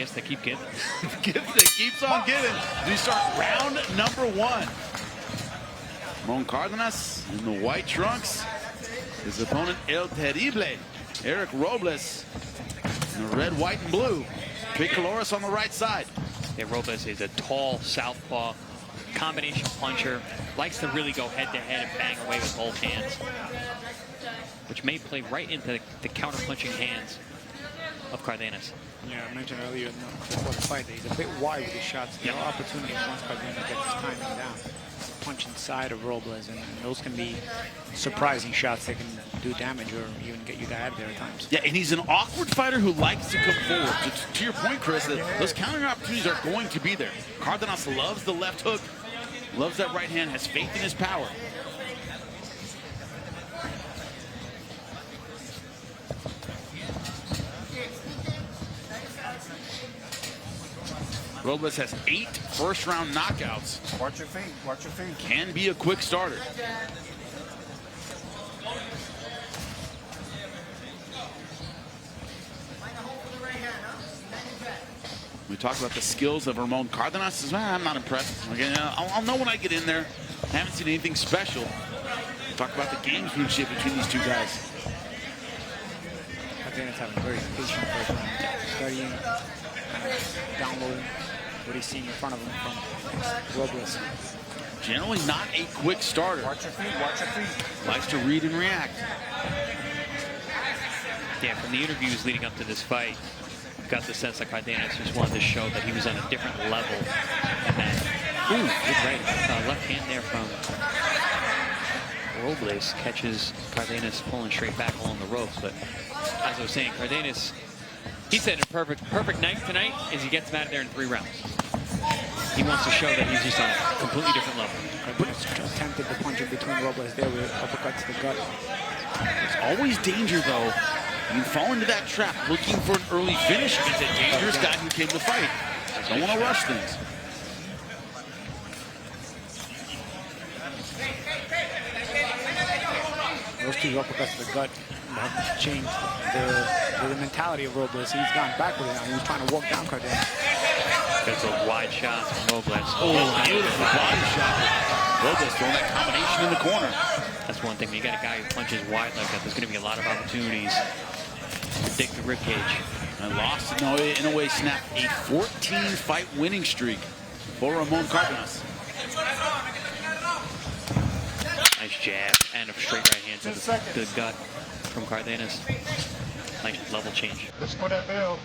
Yes, they keep giving. It keeps on giving. We start round number 1. Ramon Cardenas in the white trunks. His opponent, El Terrible, Erik Robles, in the red, white, and blue. Tricolores on the right side. Yeah, Robles is a tall southpaw combination puncher. Likes to really go head-to-head and bang away with both hands, which may play right into the counter-punching hands of Cardenas. Yeah, I mentioned earlier before the fight that he's a bit wide with his shots. There are opportunities once Cardenas gets his timing down. Punch inside of Robles, and those can be surprising shots that can do damage or even get you to out of there at times. Yeah, and he's an awkward fighter who likes to come forward. To your point, Chris, that those counter opportunities are going to be there. Cardenas loves the left hook, loves that right hand, has faith in his power. Robles has 8 first-round knockouts. Watch your feet. Watch your feet. Can be a quick starter. We talked about the skills of Ramon Cardenas. I'm not impressed. Again, I'll know when I get in there. I haven't seen anything special. Talk about the gamesmanship between these two guys. Cardenas having a very patient first round, studying, downloading what he's seeing in front of him from Robles. Generally not a quick starter. Watch your feet. Watch your feet. Likes to read and react. Yeah, from the interviews leading up to this fight, got the sense that Cardenas just wanted to show that he was on a different level. And that, ooh, good right. Left hand there from Robles catches Cardenas pulling straight back along the ropes. But as I was saying, Cardenas, he said a perfect night tonight is he gets him out of there in 3 rounds. He wants to show that he's just on a completely different level. Cardenas attempted to punch in between Robles there with uppercut to the gut. There's always danger, though. You fall into that trap looking for an early finish against a dangerous guy who came to fight. Don't want to rush things. Those 2 uppercuts to the gut have changed the mentality of Robles. He's gone backward now. He was trying to walk down Cardenas. There's a wide shot from Robles. Oh, beautiful body shot. Robles throwing that combination in the corner. That's one thing. When you got a guy who punches wide like that, there's going to be a lot of opportunities to dig the ribcage. And lost, in a way, snapped a 14-fight winning streak for Ramon Cardenas. Nice jab and a straight right hand to the gut from Cardenas. Nice level change. Let's go that bell.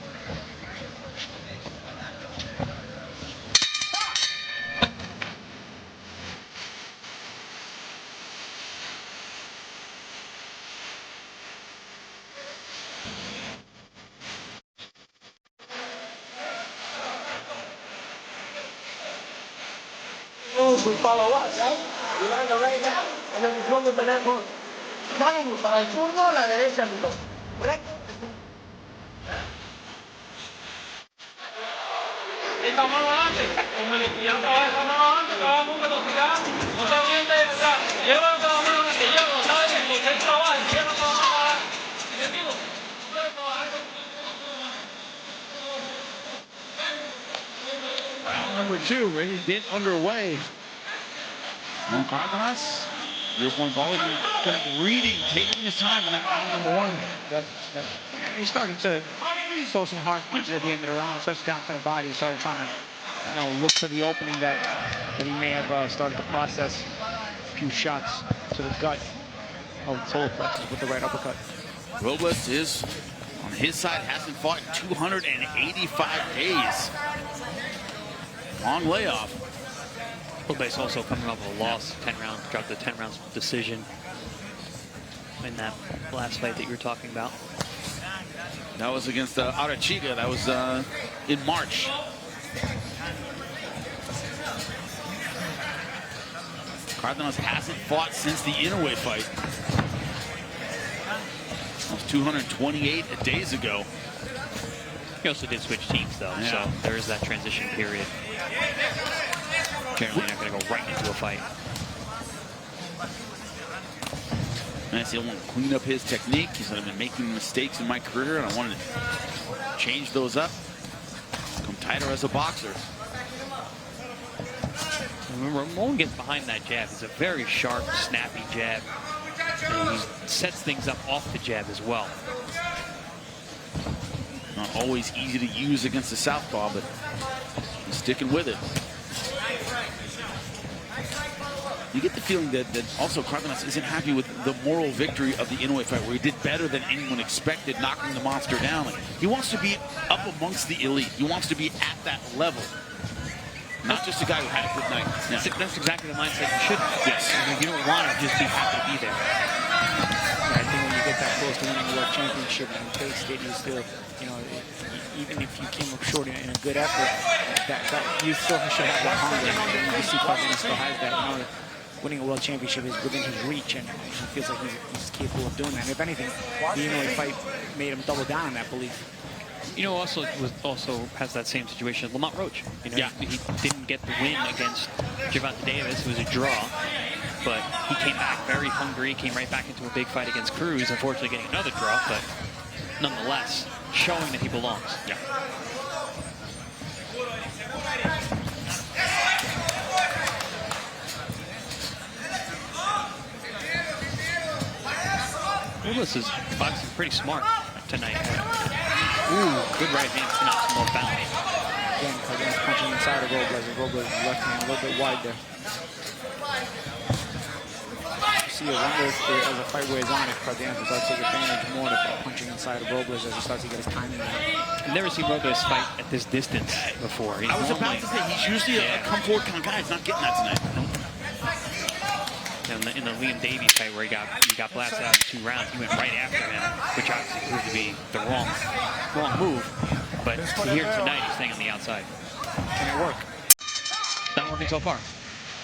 We follow us, right? We learn the right hand, and then we go with the left hook. Vamos para el zurdo, la derecha, amigo. Recto. Esta mano adelante, como el estudiante va esta mano adelante, trabaja con velocidad, no se orienta de atrás. Lleva la mano adelante, lleva, ¿sabes? El centro trabaja, lleva la mano adelante. ¿Entendido? Puedes trabajar con Round number 2, ready to get underway. Ramon Cardenas, 0-point ball, reading, taking his time in that round number 1. He's starting to throw some hard punches at the end of the round, especially down to the body. He started trying to, look for the opening that he may have started to process a few shots to the gut of the solar plexus with the right uppercut. Robles is, on his side, hasn't fought in 285 days. Long layoff. Robles also coming off of a loss, 10 rounds, dropped the 10 rounds decision in that last fight that you were talking about. That was against Arechiga. That was in March. Cardenas hasn't fought since the Inoue fight. That was 228 days ago. He also did switch teams, though, so there is that transition period. Generally not going to go right into a fight. And I say I want to clean up his technique. He said, I've been making mistakes in my career, and I wanted to change those up. tighter as a boxer. When Ramon gets behind that jab, it's a very sharp, snappy jab. And he sets things up off the jab as well. Not always easy to use against the southpaw, but he's sticking with it. You get the feeling that also Cardinas isn't happy with the moral victory of the Inoue fight, where he did better than anyone expected, knocking the monster down. Like, he wants to be up amongst the elite. He wants to be at that level. Not just a guy who had a good night. Yeah. That's exactly the mindset you should have. Yes. I mean, you don't want to just be happy to be there. Yeah, I think when you get that close to winning the world championship and you faced it, you still, you know, even if you came up short in a good effort, that you still should have that hunger. And you see Cardinas still has that, you know, winning a world championship is within his reach, and he feels like he's capable of doing that. And if anything, the Inoue fight made him double down on that belief. You know, also has that same situation as Lamont Roach. You know, yeah. He didn't get the win against Gervonta Davis. It was a draw, but he came back very hungry. Came right back into a big fight against Cruz. Unfortunately, getting another draw, but nonetheless, showing that he belongs. Yeah. Robles is boxing pretty smart tonight. Ooh, good right hand knocks him off balance. Again, Cardinas punching inside of Robles, and Robles left hand a little bit wide there. You see, I wonder if as the fight wears on, if Cardinas will start to take advantage more of punching inside of Robles as he starts to get his timing out. I've never seen Robles fight at this distance before. I was about to say, he's usually a come forward kind of guy. He's not getting that tonight. In the Liam Davies fight where he got blasted out in 2 rounds, he went right after him, which obviously proved to be the wrong move. But here tonight, he's staying on the outside. Can it work? Not working so far.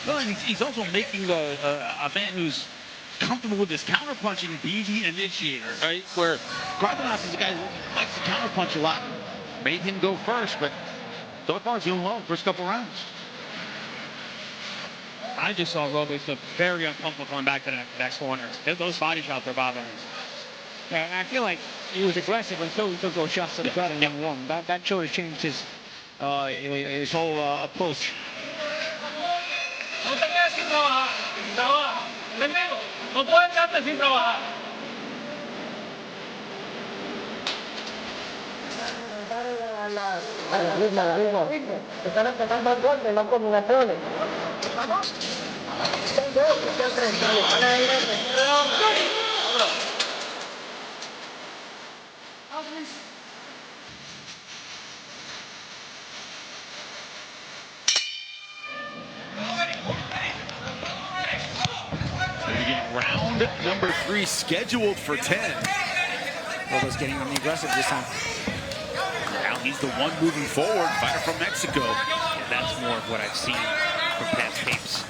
Well, and he's also making a man who's comfortable with his counterpunching be the initiator, right? Where Cardinas is a guy who likes to counterpunch a lot. Made him go first, but so far he's doing well first couple rounds. I just saw Robles look very uncomfortable coming back to the next corner. Those body shots are bothering him. Yeah, and I feel like he was aggressive until he took those shots to the gut and then won. That should have changed his whole approach. No te quedes sin trabajar. Trabaja. ¿Entendido? No puedes quedarte sin trabajar. Están empezando más golpes, más combinaciones. Round number 3 scheduled for 10. Robles getting on the aggressive this time. Now he's the one moving forward, fighter from Mexico. Yeah, that's more of what I've seen from past tapes.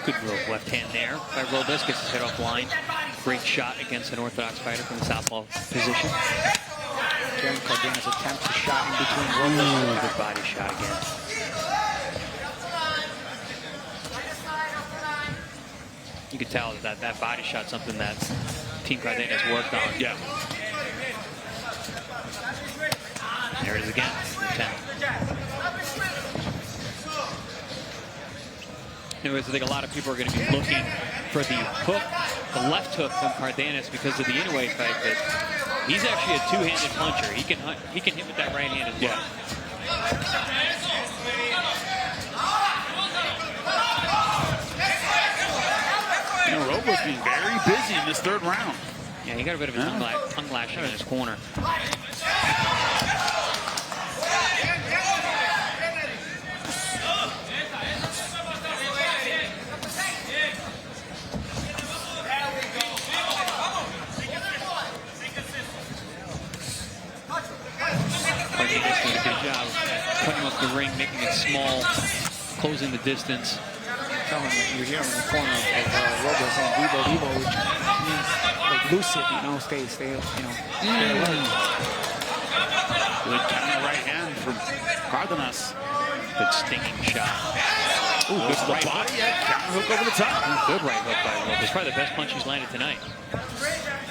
Good left hand there by Robles, gets his head off line. Great shot against an orthodox fighter from the southpaw position. Again, Cardenas attempts a shot in between Robles. Good body shot again. You could tell that body shot something that Team Cardenas worked on. Yeah. There it is again. 10. Anyways, I think a lot of people are going to be looking for the hook, the left hook from Cardenas because of the Inoue fight, but he's actually a two-handed puncher. He can hit with that right hand as well. You know, Robles being very busy in this 3rd round. Yeah, he got a bit of a tongue lashing in his corner. Cardenas doing a good job cutting up the ring, making it small, closing the distance. You're here in the corner of Robles and Vivo, which means like lucid, you know, stay, you know, stay alert. Good counter right hand from Cardenas. Good stinging shot. Ooh, good the right body, hook. yeah, counter hook over the top. Good right hook by Robles. Probably the best punch he's landed tonight.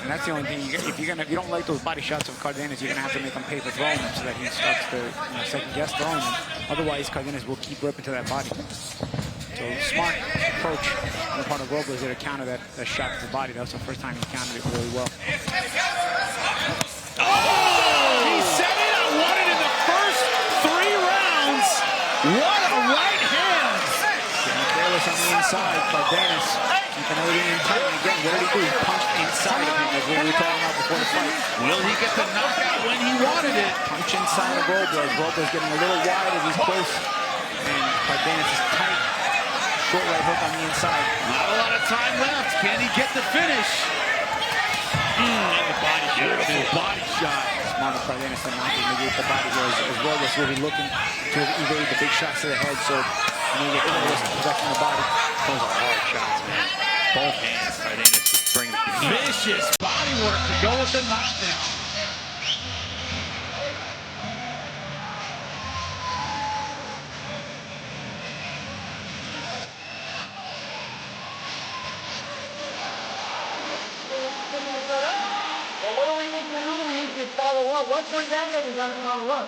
And that's the only thing. If you don't like those body shots of Cardenas, you're gonna have to make him pay for throwing them so that he starts to second guess throwing them. Otherwise, Cardenas will keep ripping to that body. So smart approach on the part of Robles there to counter that shot to the body. That was the first time he countered it really well. Oh! He said it. I won it in the first 3 rounds. What a right hand! Getting careless on the inside. Cardenas keeping everything in tight. And again, what did he do? He punched inside of him, as we were talking about before the fight. Will he get the knockout when he wanted it? Punch inside of Robles. Robles getting a little wide as he's close. And Cardenas is tight. Short right hook on the inside. Not a lot of time left. Can he get the finish? And the body shot. Beautiful body shot. Smart of Cardenas to not negate the body here as Robles will be looking to evade the big shots to the head. So you need to get Cardenas protecting the body. Those are hard shots, man. Both hands, Cardenas is bringing the heat. Vicious body work to go with the knockdown. What do we need to do? We need to follow up. Once we're done, then we got to follow up.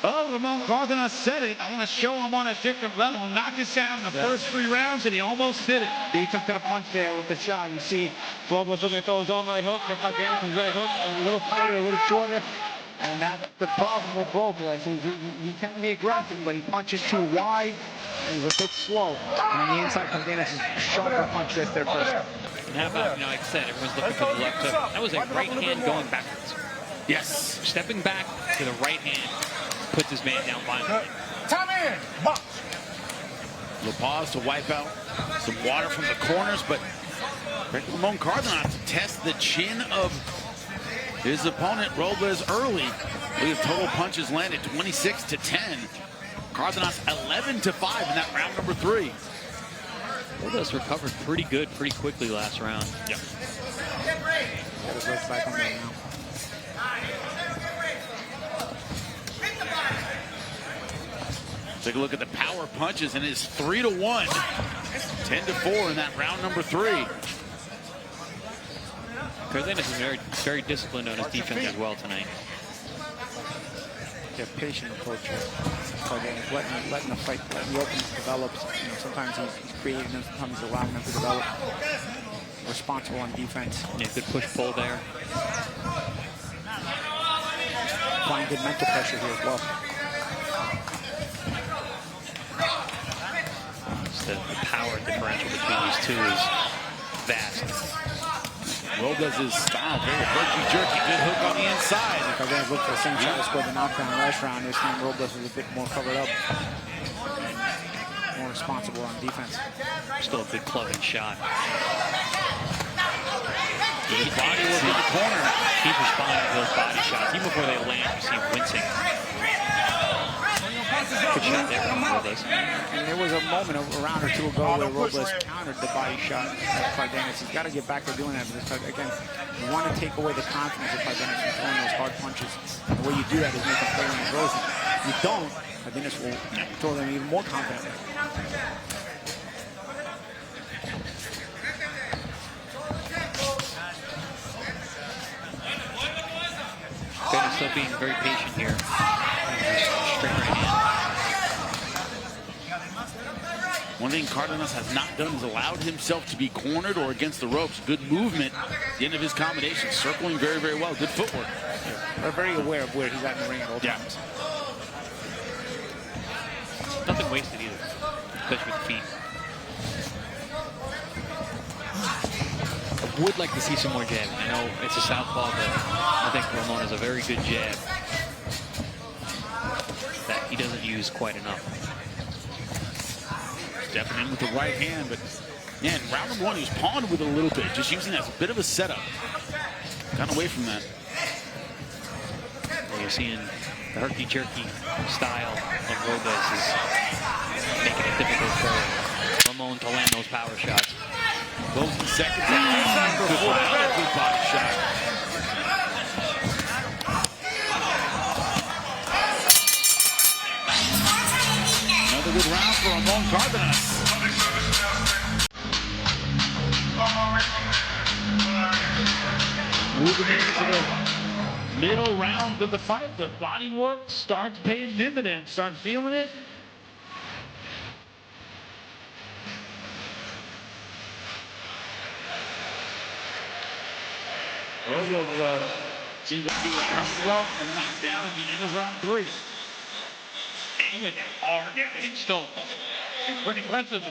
Oh, Ramon Cardenas said it. I want to show him on a different level. Knocked us out in the first 3 rounds, and he almost did it. He took that punch there with the shot. You see, Robles looking to throw his own right hook. Cardenas' right hook, a little tighter, a little shorter. And that's the problem with Robles. I think he can be aggressive, but he punches too wide, and he's a bit slow. And on the inside, Cardenas is sharper punch this there first. And how about, like I said, everyone's looking for the left hook. That was a right hand going backwards. Yes. Stepping back to the right hand puts his man down violently. Time in. Box. The pause to wipe out some water from the corners, but Ramon Cardenas to test the chin of his opponent, Robles, early. We have total punches landed 26-10. Cardenas 11-5 in that round number 3. Robles recovered pretty good, pretty quickly last round. Yep. Got his legs back on there now. Take a look at the power punches, and it's 3-1. 10-4 in that round number 3. Cardenas is very, very disciplined on his defense as well tonight. Yeah, patient approach here. Cardenas letting the fight, letting the openings develop. Sometimes he's creating them, sometimes he's allowing them to develop. Responsible on defense. Yeah, good push-pull there. Applying good mental pressure here as well. The power differential between these two is vast. Robles' style, very herky-jerky, good hook on the inside. Cardenas looked for the same shot that scored the knockdown last round. This time Robles was a bit more covered up and more responsible on defense. Still a good clubbing shot. Good body work in the corner. Keep responding to those body shots. Even before they land, you see him wincing. Good shot there from Robles. And there was a moment a round or two ago where Robles countered the body shot of Cardenas. He's got to get back to doing that because, again, you want to take away the confidence of Cardenas from throwing those hard punches. And the way you do that is make him play when he throws them. If you don't, Cardenas will throw them even more confidently. Cardenas still being very patient here. Straight right hand. One thing Cardenas has not done is allowed himself to be cornered or against the ropes. Good movement at the end of his combination. Circling very, very well. Good footwork. They're very aware of where he's at in the ring at all times. Nothing wasted either, especially with the feet. I would like to see some more jabbing. I know it's a southpaw, but I think Ramon has a very good jab that he doesn't use quite enough. Stepping in with the right hand, but yeah, in round number 1, he was pawned with it a little bit, just using that as a bit of a setup. Got away from that. Well, you're seeing The herky-jerky style of Robles is making it difficult for Ramon to land those power shots. Closing seconds. Good body shot. Another good round for Ramon Cardenas. Moving into the middle round of the fight, the body work starts paying dividends. Start feeling it. Robles seems to be comfortable and knocked down at the end of round 3. Aiming hard. It's still pretty aggressive.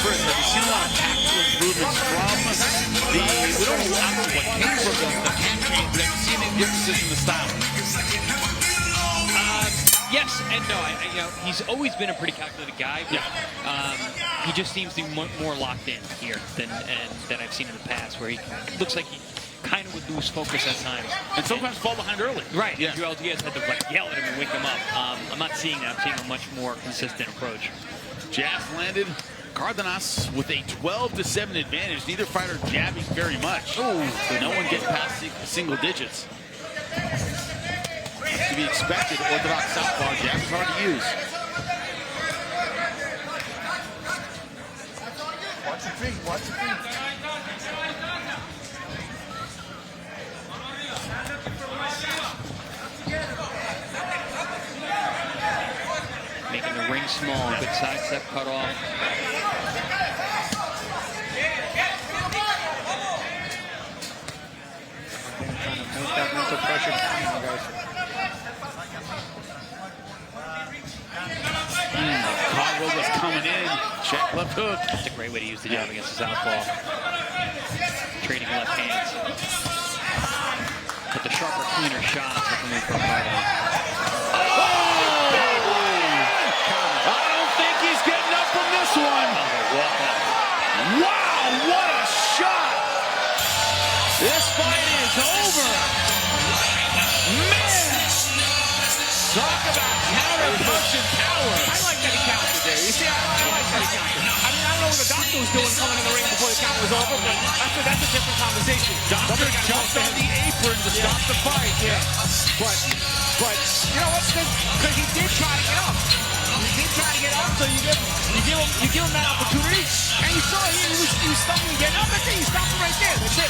First, have you seen a lot of tactical improvements from the, we don't know what came from the campaign, but have you seen any differences in the style? Yes and no. You know, he's always been a pretty calculated guy. But, he just seems to be more locked in here than I've seen in the past, where he looks like he kind of would lose focus at times. And sometimes fall behind early. Right. Yeah. Joel Diaz had to like yell at him and wake him up. I'm not seeing that. I'm seeing a much more consistent approach. Jabs landed. Cardenas with a 12-7 advantage. Neither fighter jabbing very much. So no one getting past single digits. To be expected, orthodox southpaw jab is hard to use. Watch your feet, watch your feet. Making the ring small, good sidestep cut off. Again, trying to make that mental pressure down, guys. Robles coming in. Check left hook. That's a great way to use the jab against the southpaw. Trading left hands. But the sharper, cleaner shots are coming from Cardinas. Wow, what a shot! This fight is over. Man! Talk about counter punching power. I like that he counted there. You see, I like that he counted. I mean, I don't know what the doctor was doing coming in the ring before the count was over, but that's a different conversation. Doctor jumped on the apron to stop the fight. Yeah. But you know what? Because he did try to get up. He did try to get up, so you give him that opportunity. And you saw he was stumbling getting up. That's it. You stop him right there. That's it.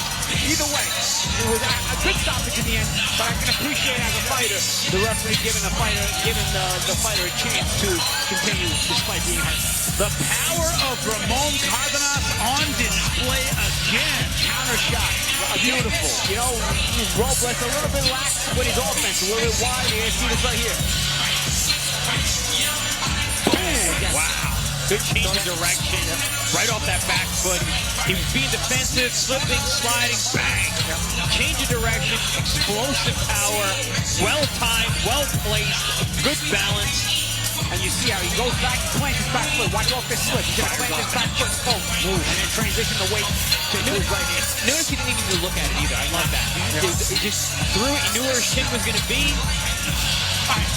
Either way, it was a good stoppage in the end. But I can appreciate as a fighter the referee giving the fighter a chance to continue despite being hurt. The power of Ramon Cardenas on display again. Counter shot. Beautiful. You know, Robles a little bit lax with his offense. A little bit wide. You see this right here. Boom. Wow. Good change of direction. Right off that back foot. He was being defensive, slipping, sliding, bang. Change of direction, explosive power, well-timed, well-placed, good balance. And you see how he goes back, plants his back foot. Watch off this slip. He's going to plant his back foot. And then transition the weight to his right hand. Notice he didn't even look at it either. I love that. He just threw it. He knew where his chin was going to be. All right.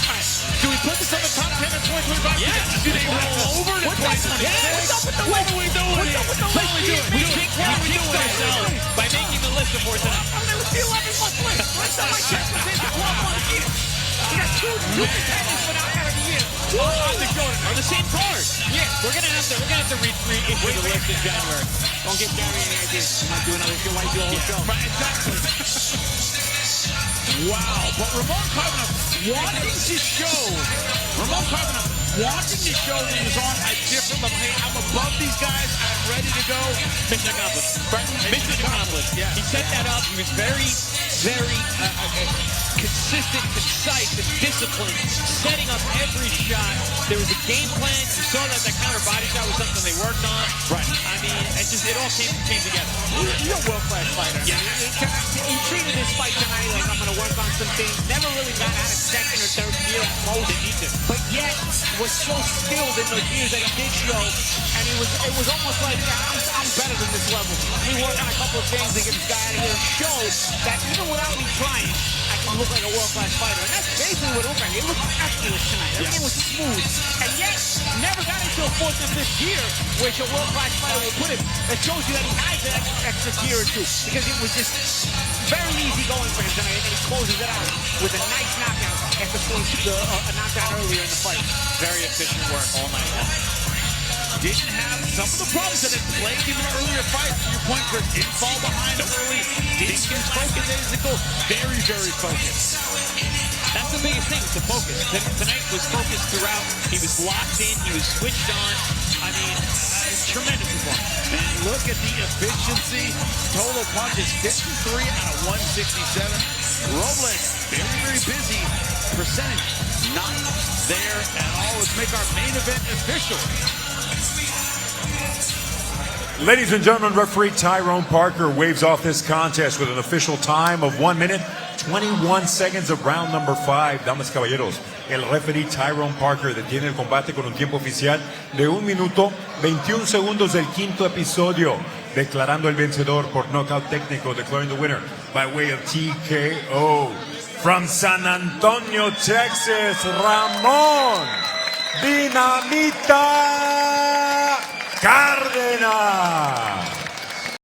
Do we put this on the top 10 at 2025? Yes. Do they roll over to 2026? What's up with the list? What are we doing? What's up with the list? We jinxed ourselves by making the list before tonight. I'm going to see 11-month list. Last time I checked was in 12 months here. We got two contenders for knockout of the year on the show tonight. On the same card. Yeah. We're gonna have to reissue the list in January. Don't get carried any ideas. You might do another show. Why do a whole show? Right, exactly. Wow, but Ramon Cardenas wanting to show that he was on a different level. Hey, I'm above these guys. I'm ready to go. Mission accomplished. Mission accomplished. Yeah. He set that up. He was very consistent, concise, and disciplined, setting up every shot. There was a game plan. You saw that counter body shot was something they worked on. Right. I mean, it all came together. You're a world-class fighter. Yeah. He treated this fight tonight like I'm going to work on some things. Never really got out of second or third gear at most. But yet was so skilled in the gears that he did show. And it was almost like, yeah, I'm better than this level. We work on a couple of things to get this guy out of here and show that even without me trying, I can look like a world-class fighter. And that's basically what it looked like. It looked effortless tonight. Everything was smooth. And yet, never got into a fourth and fifth gear, which a world-class fighter will put him. That shows you that he has that extra gear or two. Because it was just very easy going for him tonight. And he closes it out with a nice knockout after scoring a knockdown earlier in the fight. Very efficient work all night long. Didn't have some of the problems that had plagued him in earlier fights. To your point, Chris, didn't fall behind early. Didn't get focused. Very, very focused. That's the biggest thing, the focus. Tonight was focused throughout. He was locked in. He was switched on. I mean, tremendous performance. And look at the efficiency. Total punches, 53 out of 167. Robles, very, very busy. Percentage, not there at all. Let's make our main event official. Ladies and gentlemen, referee Tyrone Parker waves off this contest with an official time of 1 minute, 21 seconds of round number 5. Damas y caballeros, el referee Tyrone Parker detiene el combate con un tiempo oficial de 1 minuto, 21 segundos del quinto episodio, declarando el vencedor por knockout técnico, declaring the winner by way of TKO. From San Antonio, Texas, Ramon Dinamita Cardenas.